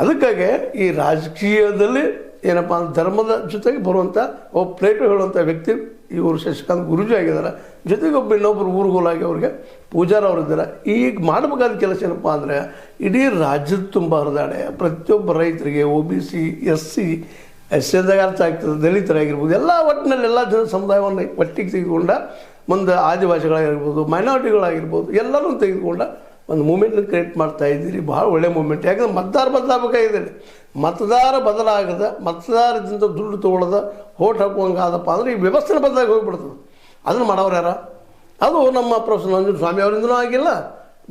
ಅದಕ್ಕಾಗಿ ಈ ರಾಜಕೀಯದಲ್ಲಿ ಏನಪ್ಪ ಅಂದ್ರೆ ಧರ್ಮದ ಜೊತೆಗೆ ಬರುವಂಥ ಪ್ಲೇಟು ಹೇಳುವಂಥ ವ್ಯಕ್ತಿ ಇವರು ಶಶಿಕಾಂತ್ ಗುರೂಜಿ ಆಗಿದ್ದಾರೆ. ಜೊತೆಗೆ ಇನ್ನೊಬ್ಬರು ಊರುಗೋಲಾಗಿ ಅವ್ರಿಗೆ ಪೂಜಾರ ಅವರು ಇದ್ದಾರೆ. ಈಗ ಮಾಡಬೇಕಾದ ಕೆಲಸ ಏನಪ್ಪ ಅಂದರೆ ಇಡೀ ರಾಜ್ಯದ ತುಂಬ ಹರಿದಾಡೆ. ಪ್ರತಿಯೊಬ್ಬ ರೈತರಿಗೆ, OBC, SC, SCದಾಗ ಅರ್ಥ ಆಗ್ತದೆ, ದಲಿತರಾಗಿರ್ಬೋದು, ಎಲ್ಲ ಒಟ್ಟಿನಲ್ಲಿ ಎಲ್ಲ ಜನ ಸಮುದಾಯವನ್ನು ಒಟ್ಟಿಗೆ ತೆಗೆದುಕೊಂಡ, ಮುಂದೆ ಆದಿವಾಸಿಗಳಾಗಿರ್ಬೋದು, ಮೈನಾರಿಟಿಗಳಾಗಿರ್ಬೋದು, ಎಲ್ಲರೂ ತೆಗೆದುಕೊಂಡ ಒಂದು ಮೂಮೆಂಟ್ನ ಕ್ರಿಯೇಟ್ ಮಾಡ್ತಾ ಇದ್ದೀರಿ. ಭಾಳ ಒಳ್ಳೆಯ ಮೂಮೆಂಟ್. ಯಾಕಂದ್ರೆ ಮತದಾರ ಬದಲಾಗಬೇಕಾಗಿದೆ. ಮತದಾರ ಬದಲಾಗದ, ಮತದಾರದಿಂದ ದುಡ್ಡು ತೊಗೊಳ್ಳೋದ ಓಟ್ ಹಾಕುವಂಗಾದಪ್ಪ ಅಂದರೆ ಈ ವ್ಯವಸ್ಥೆನ ಬದಲಾಗಿ ಹೋಗಿಬಿಡ್ತದೆ. ಅದನ್ನು ಮಾಡೋರು ಯಾರ? ಅದು ನಮ್ಮ ಪ್ರೊಫೆಸರ್ ನಂಜುಂಡ ಸ್ವಾಮಿ ಅವರಿಂದನೂ ಆಗಿಲ್ಲ,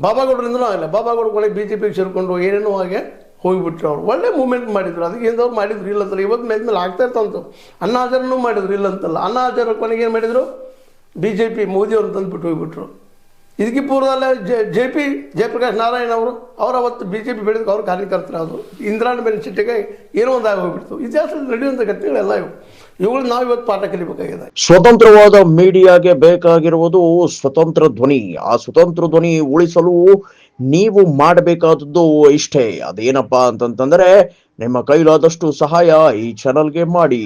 ಬಾಬಾಗೌಡರಿಂದನೂ ಆಗಿಲ್ಲ. ಬಾಬಾಗೌಡಗಳಿಗೆ BJPಗೆ ಸೇರಿಕೊಂಡು ಏನೇನೋ ಹಾಗೆ ಹೋಗಿಬಿಟ್ರು. ಅವ್ರು ಒಳ್ಳೆ ಮೂಮೆಂಟ್ ಮಾಡಿದ್ರು. ಅದಕ್ಕೆ ಏನದವ್ರು ಮಾಡಿದ್ರು ಇಲ್ಲಂತಲ್ಲ. ಇವತ್ತು ಮೇದ್ಮೇಲೆ ಆಗ್ತಾ ಇರ್ತಾವಂತ. ಅಣ್ಣಾ ಹಜಾರನೂ ಮಾಡಿದ್ರು ಇಲ್ಲಂತಲ್ಲ. ಅಣ್ಣಾ ಹಜಾರ ಕೊನೆಗೆ ಏನು ಮಾಡಿದರು? BJP ಮೋದಿಯವ್ರನ್ನ ತಂದುಬಿಟ್ಟು ಹೋಗಿಬಿಟ್ರು. ಇದಕ್ಕೆ ಪೂರ್ವದಲ್ಲೇ ಜಯಪ್ರಕಾಶ್ ನಾರಾಯಣ ಅವರು ಅವತ್ತು BJP ಬೆಳೆದಕ್ಕೆ ಅವ್ರ ಕಾರ್ಯಕರ್ತರಾದರು. ಇಂದಿರಾಣಿ ಬೆನಿಸಿಟ್ಟಿಗೆ ಏನೋ ಒಂದಾಗಿ ಹೋಗ್ಬಿಡ್ತು. ಇತಿಹಾಸದಲ್ಲಿ ನಡೆಯುವಂಥ ಘಟನೆಗಳೆಲ್ಲ ಇವುಗಳು ನಾವು ಇವತ್ತು ಪಾಠ ಕಲಿಬೇಕಾಗಿದೆ. ಸ್ವತಂತ್ರವಾದ ಮೀಡಿಯಾಗೆ ಬೇಕಾಗಿರುವುದು ಸ್ವತಂತ್ರ ಧ್ವನಿ. ಆ ಸ್ವತಂತ್ರ ಧ್ವನಿ ಉಳಿಸಲು ನೀವು ಮಾಡಬೇಕಾದದ್ದು ಇಷ್ಟೇ. ಅದೇನಪ್ಪಾ ಅಂತಂತಂದ್ರೆ ನಿಮ್ಮ ಕೈಲಾದಷ್ಟು ಸಹಾಯ ಈ ಚಾನಲ್ಗೆ ಮಾಡಿ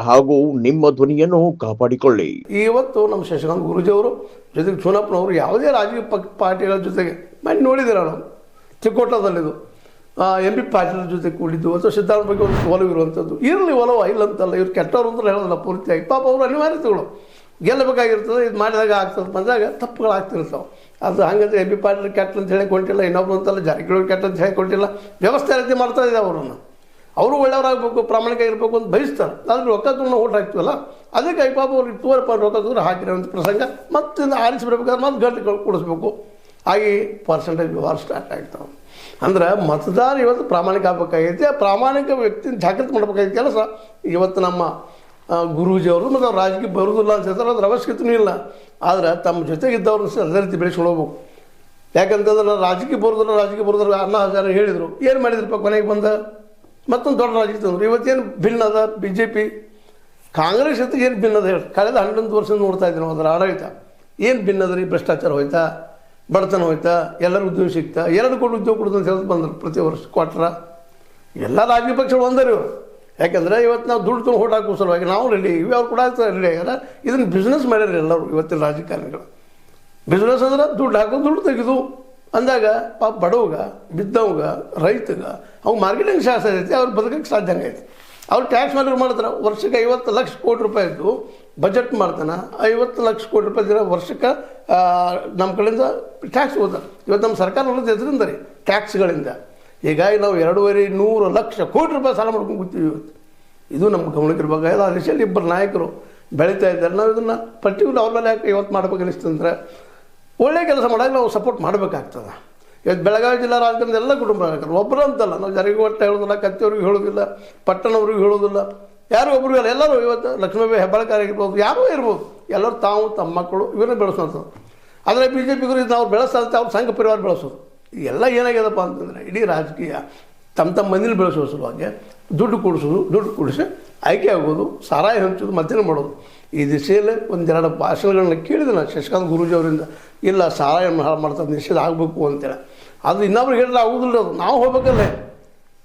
ಹಾಗೂ ನಿಮ್ಮ ಧ್ವನಿಯನ್ನು ಕಾಪಾಡಿಕೊಳ್ಳಿ. ಇವತ್ತು ನಮ್ಮ ಶಶಿಕಾಂತ್ ಗುರೂಜಿಯವರು ಜೊತೆಗೆ ಚುನಪ್ಪನವರು ಯಾವುದೇ ರಾಜಕೀಯ ಪಾರ್ಟಿಗಳ ಜೊತೆಗೆ ಮಾಡಿ ನೋಡಿದ್ದೀರ. ನಾವು ಚಿಕ್ಕೋಟದಲ್ಲಿದ್ದು MP ಪಾಟೀಲ್ ಜೊತೆ ಕೂಡಿದ್ದು ಅಥವಾ ಸಿದ್ಧಾರ್ಥ ಬಗ್ಗೆ ಒಂದು ಒಲವು ಇರುವಂಥದ್ದು. ಇರಲಿ ಒಲವು ಇಲ್ಲಂತಲ್ಲ, ಇವ್ರು ಕೆಟ್ಟವರು ಅಂತ ಹೇಳೋದಿಲ್ಲ ಪೂರ್ತಿಯಾಗಿ. ಪಾಪ ಅವರು ಅನಿವಾರ್ಯತೆಗಳು ಗೆಲ್ಲಬೇಕಾಗಿರ್ತದೆ. ಇದು ಮಾಡಿದಾಗ ಆಗ್ತದೆ, ಬಂದಾಗ ತಪ್ಪುಗಳಾಗ್ತಿರ್ತಾವೆ. ಅದು ಹಂಗಂದ್ರೆ MP ಪಾಟೀಲ್ ಕೆಟ್ಟ ಅಂತ ಹೇಳಿ ಕೊಂಡಿಲ್ಲ, ಇನ್ನೊಬ್ರು ಅಂತಲ್ಲ ಜಾರಕಿಹೊಳಿ ಕೆಟ್ಟ ಅಂತ ಹೇಳಿ ಕೊಂಡಿಲ್ಲ. ವ್ಯವಸ್ಥೆ ರೀತಿ ಮಾಡ್ತಾ ಇದೆ ಅವರನ್ನು. ಅವರು ಒಳ್ಳೆಯವರಾಗಬೇಕು, ಪ್ರಾಮಾಣಿಕ ಇರಬೇಕು ಅಂತ ಬಯಸ್ತಾರೆ. ಆದರೆ ರೊಕ್ಕ ತೊಗೊಂಡು ಓಟ್ ಹಾಕ್ತೀವಲ್ಲ, ಅದಕ್ಕೆ ಪಾಪ ಅವ್ರಿಗೆ ತೋರಪ್ಪ ರೊಕ್ಕ ತೊಗೊಂಡು ಹಾಕಿರೋಂಥ ಪ್ರಸಂಗ ಮತ್ತೆ ಆರಿಸಿ ಬರ್ಬೇಕಾದ್ರೆ ಮತ್ತೆ ಗಂಟೆ ಕೊಡಿಸ್ಬೇಕು. ಹಾಗೆ ಪರ್ಸೆಂಟೇಜ್ ವ್ಯವಹಾರ ಸ್ಟಾರ್ಟ್ ಆಗ್ತಾವೆ. ಅಂದ್ರೆ ಮತದಾರ ಇವತ್ತು ಪ್ರಾಮಾಣಿಕ ಆಗಬೇಕಾಗೈತೆ. ಆ ಪ್ರಾಮಾಣಿಕ ವ್ಯಕ್ತಿನ ಜಾಗೃತಿ ಮಾಡಬೇಕಾಗಿದ್ದ ಕೆಲಸ ಇವತ್ತು ನಮ್ಮ ಗುರೂಜಿಯವರು ಮತ್ತು ಅವ್ರು ರಾಜಕೀಯ ಬರೋದಿಲ್ಲ ಅಂತ ಹೇಳ್ತಾರೆ. ಅದ್ರ ಅವಶ್ಯಕತೆಯೂ ಇಲ್ಲ. ಆದರೆ ತಮ್ಮ ಜೊತೆಗಿದ್ದವ್ರನ್ನ ಅದೇ ರೀತಿ ಬೆಳೆಸ್ಕೊಂಡು ಹೋಗ್ಬೇಕು. ಯಾಕಂತಂದ್ರೆ ರಾಜಕೀಯ ಬರೋದ್ರ ಅಣ್ಣಾ ಹಜಾರೆ ಹೇಳಿದರು. ಏನು ಮಾಡಿದ್ರಪ್ಪ ಕೊನೆಗೆ ಬಂದ ಮತ್ತೊಂದು ದೊಡ್ಡ ರಾಜಕೀಯ ತಂದರು. ಇವತ್ತೇನು ಭಿನ್ನ ಅದ BJP ಕಾಂಗ್ರೆಸ್ ಜೊತೆ ಏನು ಭಿನ್ನ ಅದ ಹೇಳಿ? ಕಳೆದ 11 ವರ್ಷದಿಂದ ನೋಡ್ತಾ ಇದ್ದೀವಿ ನಾವು ಅದರ ಆಡಳಿತ. ಏನು ಭಿನ್ನ ಅದ ರೀ? ಭ್ರಷ್ಟಾಚಾರ ಹೋಯ್ತಾ, ಬಡತನ ಹೋಯ್ತಾ, ಎಲ್ಲರೂ ಉದ್ಯೋಗ ಸಿಗ್ತಾ, 2 ಕೋಟಿ ಉದ್ಯೋಗ ಕೊಡೋದು ಅಂತ ಹೇಳಿ ಬಂದರು ಪ್ರತಿ ವರ್ಷ ಕ್ವಾರ್ಟರ. ಎಲ್ಲ ರಾಜಕೀಯ ಪಕ್ಷಗಳು ಒಂದರಿ ಇವರು. ಯಾಕಂದರೆ ಇವತ್ತು ನಾವು ದುಡ್ಡು ತೊಗೊಂಡು ಓಟ್ ಹಾಕೋ ಸಲುವಾಗಿ ನಾವು ರೆಡಿ ಇವೆ, ಅವ್ರು ಕೂಡ ರೆಡಿ ಆಗ್ಯಾರ. ಇದನ್ನು ಬಿಸ್ನೆಸ್ ಮಾಡ್ಯಾರ ಎಲ್ಲರೂ ಇವತ್ತಿನ ರಾಜಕಾರಣಿಗಳು. ಬಿಸ್ನೆಸ್ ಅಂದ್ರೆ ದುಡ್ಡು ಹಾಕೋ, ದುಡ್ಡು ತೆಗೆದು ಅಂದಾಗ ಪಾಪ ಬಡವಗ, ಬಿದ್ದವಾಗ, ರೈತಗ ಅವ್ನು ಮಾರ್ಕೆಟಿಂಗ್ ಶಾಸ್ತ್ರ ಐತಿ, ಅವ್ರು ಬದುಕಕ್ಕೆ ಸಾಧ್ಯ ಆಗೈತಿ. ಅವ್ರು ಟ್ಯಾಕ್ಸ್ ಮಾಡಿದ್ರು ಮಾಡ್ತಾರೆ. ವರ್ಷಕ್ಕೆ 50 ಲಕ್ಷ ಕೋಟಿ ರೂಪಾಯಿದ್ದು ಬಜೆಟ್ ಮಾಡ್ತಾನೆ. 50 ಲಕ್ಷ ಕೋಟಿ ರೂಪಾಯಿ ದಿನ ವರ್ಷಕ್ಕೆ ನಮ್ಮ ಕಡೆಯಿಂದ ಟ್ಯಾಕ್ಸ್ ಹೋಗ್ತಾರೆ. ಇವತ್ತು ನಮ್ಮ ಸರ್ಕಾರ ನೋಡೋದು ಎದರಿಂದ ರೀ? ಟ್ಯಾಕ್ಸ್ಗಳಿಂದ. ಹೀಗಾಗಿ ನಾವು 2,200 ಲಕ್ಷ ಕೋಟಿ ರೂಪಾಯಿ ಸಾಲ ಮಾಡ್ಕೊಂಡು ಕೂತೀವಿ ಇವತ್ತು. ಇದು ನಮ್ಮ ಗಮನಕ್ಕೆ ಇರಬೇಕಾಗಿಲ್ಲ. ಆ ದಿಶೆಯಲ್ಲಿ ಇಬ್ಬರು ನಾಯಕರು ಬೆಳೀತಾ ಇದ್ದಾರೆ. ನಾವು ಇದನ್ನು ಪರ್ಟಿಕ್ಯುಲರ್ ಅವ್ರ ಮೇಲೆ ಯಾಕೆ ಇವತ್ತು ಮಾಡ್ಬೇಕು ಅನಿಸ್ತಂದ್ರೆ, ಒಳ್ಳೆಯ ಕೆಲಸ ಮಾಡೋಕೆ ನಾವು ಸಪೋರ್ಟ್ ಮಾಡಬೇಕಾಗ್ತದೆ. ಇವತ್ತು ಬೆಳಗಾವಿ ಜಿಲ್ಲಾ ರಾಜಕಾರಣದ ಎಲ್ಲ ಕುಟುಂಬ ನಾಯಕರು ಒಬ್ಬರು ಅಂತಲ್ಲ. ನಾವು ಜರಿಗೆ ಒಟ್ಟು ಹೇಳೋದಿಲ್ಲ, ಕತ್ತಿಯವ್ರಿಗೆ ಹೇಳೋದಿಲ್ಲ, ಪಟ್ಟಣವ್ರಿಗೆ ಹೇಳೋದಿಲ್ಲ, ಯಾರು ಒಬ್ಬರು ಇಲ್ಲ. ಎಲ್ಲರೂ ಇವತ್ತು ಲಕ್ಷ್ಮೀಬಾಯಿ ಹೆಬ್ಬಾಳ್ಕರ್ ಆಗಿರ್ಬೋದು, ಯಾರೂ ಇರ್ಬೋದು, ಎಲ್ಲರೂ ತಾವು ತಮ್ಮ ಮಕ್ಕಳು ಇವರೇ ಬೆಳೆಸೋದು. ಆದರೆ BJPಗರು ಇದು ನಾವು ಬೆಳೆಸ್ತಾ ಅವ್ರು ಸಂಘ ಪರಿವಾರ ಬೆಳೆಸೋದು. ಎಲ್ಲ ಏನಾಗ್ಯದಪ್ಪ ಅಂತಂದರೆ ಇಡೀ ರಾಜಕೀಯ ತಮ್ಮ ಮನೇಲಿ ಬೆಳೆಸೋ ಸಲುವಾಗಿ ದುಡ್ಡು ಕೊಡಿಸಿ ಆಯ್ಕೆ ಆಗೋದು, ಸಾರಾಯಿ ಹಂಚೋದು, ಮಧ್ಯಾಹ್ನ ಮಾಡೋದು. ಈ ದಿಶೆಯಲ್ಲೇ 1-2 ಭಾಷಣಗಳನ್ನ ಕೇಳಿದೆ ನಾನು ಶಶಿಕಾಂತ್ ಗುರೂಜಿ ಅವರಿಂದ. ಇಲ್ಲ, ಸಾರಾಯನ್ನು ಹಾಳು ಮಾಡ್ತಾರೆ, ನಿಷೇಧ ಆಗಬೇಕು ಅಂತೇಳಿ. ಅದು ಇನ್ನೊಬ್ರಿಗೆ ಹೇಳಿದ್ರೆ ಆಗೋದಿಲ್ಲ. ಅದು ನಾವು ಹೋಗ್ಬೇಕಲ್ಲೇ.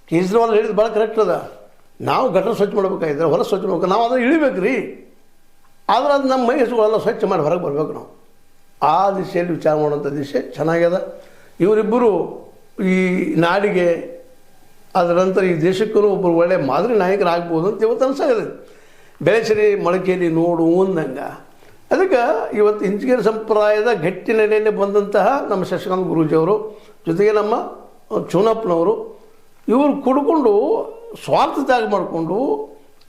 ಕೇಜ್ರಿವಾಲ್ ಹೇಳಿದ್ದು ಭಾಳ ಕರೆಕ್ಟ್ ಅದ. ನಾವು ಗಟರ್ ಸ್ವಚ್ಛ ಮಾಡ್ಬೇಕಾಗಿದ್ರೆ ಹೊರ ಸ್ವಚ್ಛ ಮಾಡ್ಬೇಕು. ನಾವು ಅದನ್ನು ಇಳಿಬೇಕು ರೀ. ಆದರೆ ಅದು ನಮ್ಮ ಮೈ ಹೆಸರುಗಳೆಲ್ಲ ಸ್ವಚ್ಛ ಮಾಡಿ ಹೊರಗೆ ಬರ್ಬೇಕು ನಾವು. ಆ ದಿಶೆಯಲ್ಲಿ ವಿಚಾರ ಮಾಡುವಂಥ ದಿಶೆ ಚೆನ್ನಾಗ್ಯದ. ಇವರಿಬ್ಬರು ಈ ನಾಡಿಗೆ, ಅದರ ನಂತರ ಈ ದೇಶಕ್ಕೂ ಒಬ್ಬರು ಒಳ್ಳೆಯ ಮಾದರಿ ನಾಯಕರಾಗ್ಬೋದು ಅಂತ ಇವತ್ತು ಅನ್ಸಾಗಿದೆ. ಬೆಳೆಸಿರಿ ಮೊಳಕೆಯಲ್ಲಿ ನೋಡು ಅಂದಂಗೆ. ಅದಕ್ಕೆ ಇವತ್ತು ಇಂಚಿಗೇರಿ ಸಂಪ್ರದಾಯದ ಗಟ್ಟಿ ನೆಲೆಯಲ್ಲಿ ಬಂದಂತಹ ನಮ್ಮ ಶಶಿಕಾಂತ್ ಗುರೂಜಿಯವರು ಜೊತೆಗೆ ನಮ್ಮ ಚುನಪ್ಪನವರು ಇವರು ಕುಡ್ಕೊಂಡು ಸ್ವಾರ್ಥ ತ್ಯಾಗ ಮಾಡಿಕೊಂಡು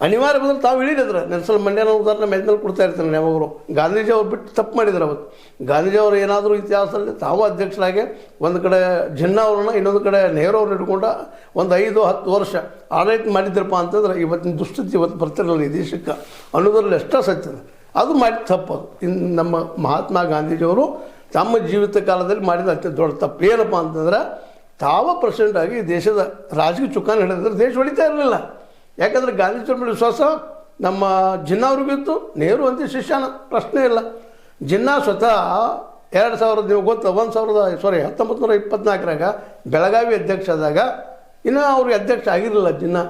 ಅನಿವಾರ್ಯ ಬಂದರೆ ತಾವು ಇಳಿದಿದ್ರೆ. ನೆಲ್ಸನ್ ಮಂಡ್ಯನ ಉದಾಹರಣೆ ಮೆದ್ನಲ್ಲಿ ಕೊಡ್ತಾ ಇರ್ತಾನೆ ಯಾವಾಗಲೂ. ಗಾಂಧೀಜಿ ಅವ್ರು ಬಿಟ್ಟು ತಪ್ಪು ಮಾಡಿದ್ರು ಅವತ್ತು. ಗಾಂಧೀಜಿ ಅವರು ಏನಾದರೂ ಇತಿಹಾಸದಲ್ಲಿ ತಾವು ಅಧ್ಯಕ್ಷರಾಗಿ ಒಂದು ಕಡೆ ಜಿನ್ನಾ ಅವ್ರನ್ನ, ಇನ್ನೊಂದು ಕಡೆ ನೆಹರು ಅವ್ರನ್ನ ಇಟ್ಕೊಂಡು ಒಂದು 5-10 ವರ್ಷ ಆಡಳಿತ ಮಾಡಿದ್ರಪ್ಪ ಅಂತಂದ್ರೆ ಇವತ್ತಿನ ದುಸ್ಥಿತಿ ಇವತ್ತು ಬರ್ತಿರಲಿಲ್ಲ ಈ ದೇಶಕ್ಕೆ ಅನ್ನೋದ್ರಲ್ಲಿ ಎಷ್ಟೋ ಸತ್ಯದ. ಅದು ಮಾಡಿದ ತಪ್ಪದು. ಇನ್ನು ನಮ್ಮ ಮಹಾತ್ಮ ಗಾಂಧೀಜಿಯವರು ತಮ್ಮ ಜೀವಿತ ಕಾಲದಲ್ಲಿ ಮಾಡಿದ ಅತ್ಯಂತ ದೊಡ್ಡ ತಪ್ಪು ಏನಪ್ಪ ಅಂತಂದ್ರೆ, ತಾವ ಪ್ರೆಸಿಡೆಂಟಾಗಿ ದೇಶದ ರಾಜಕೀಯ ಚುಕ್ಕಾಣಿ ಹಿಡಿದ್ರೆ ದೇಶ ಹೊಡಿತಾ ಇರಲಿಲ್ಲ. ಯಾಕಂದರೆ ಗಾಂಧೀಜಿಯವ್ರ ಮೇಲೆ ವಿಶ್ವಾಸ ನಮ್ಮ ಜಿನ್ನಾ ಅವ್ರಿಗಿತ್ತು. ನೆಹರು ಅಂತ ಶಿಷ್ಯನ ಪ್ರಶ್ನೆ ಇಲ್ಲ. ಜಿನ್ನಾ ಸ್ವತಃ 2000 ನೀವು ಗೊತ್ತು 1924 ಬೆಳಗಾವಿ ಅಧ್ಯಕ್ಷ ಆದಾಗ ಇನ್ನೂ ಅವ್ರಿಗೆ ಅಧ್ಯಕ್ಷ ಆಗಿರಲಿಲ್ಲ ಜಿನ್ನಾ.